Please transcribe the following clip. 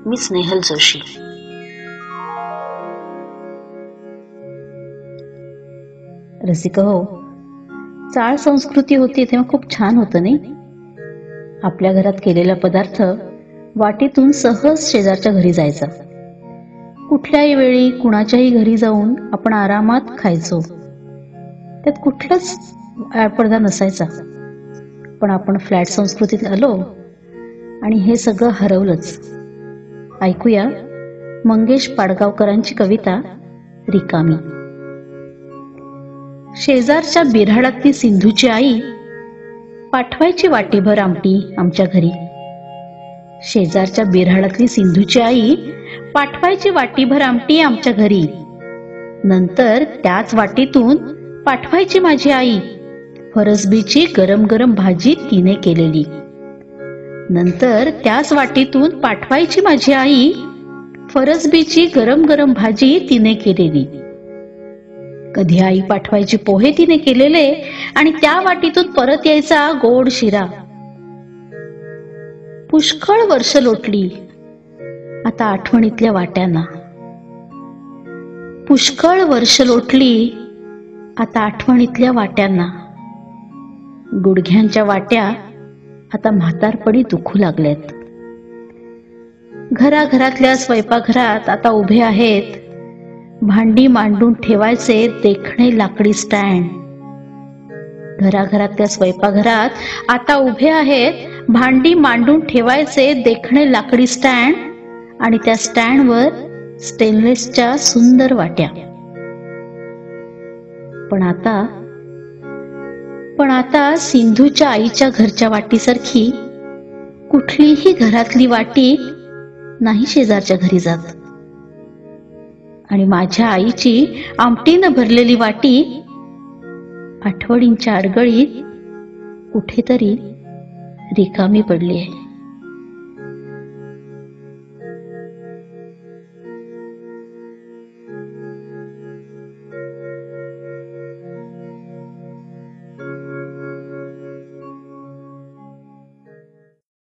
मी स्नेहल जोशी. रसिक हो, चाळ संस्कृती होती तेव्हा खूप छान होतं नाही. आपल्या घरात केलेला पदार्थ वाटीतून सहज शेजारच्या घरी जायचा. कुठल्याही वेळी कुणाच्याही घरी जाऊन आपण आरामात खायचो. त्यात कुठलाच पडदा नसायचा. पण आपण फ्लॅट संस्कृतीत आलो आणि हे सगळं हरवलंच. ऐकूया मंगेश पाडगावकरांची कविता रिकामी. शेजारच्या बिऱ्हाडातली सिंधूची आई पाठवायची वाटीभर आमटी आमच्या घरी. शेजारच्या बिऱ्हाडातली सिंधूची आई पाठवायची वाटीभर आमटी आमच्या घरी. नंतर त्याच वाटीतून पाठवायची माझी आई फरसबीची गरम गरम भाजी तिने केलेली. नंतर त्याच वाटीतून पाठवायची माझी आई फरसबीची गरम गरम भाजी तिने केलेली. कधी आई पाठवायची पोहे तिने केलेले आणि त्या वाटीतून परत यायचा गोड शिरा. पुष्कळ वर्ष लोटली आता आठवणीतल्या वाट्यांना. पुष्कळ वर्ष लोटली आता आठवणीतल्या वाट्यांना. गुडघ्यांच्या वाट्या आता म्हातारपणी दुखू लागल्यात. घराघरातल्या स्वयंपाकघरात आता उभे आहेत भांडी मांडून ठेवायचे देखणे लाकडी स्टँड. घराघरातल्या स्वयंपाकघरात आता उभे आहेत भांडी मांडून ठेवायचे देखणे लाकडी स्टँड आणि त्या स्टँडवर स्टेनलेसच्या सुंदर वाट्या. पण आता सिंधूच्या आईच्या घरच्या वाटीसारखी कुठलीही घरातली वाटी नाही शेजारच्या घरी जात. आणि माझ्या आईची आमटीनं भरलेली वाटी आठवणींच्या अडगळीत कुठेतरी रिकामी पडली आहे.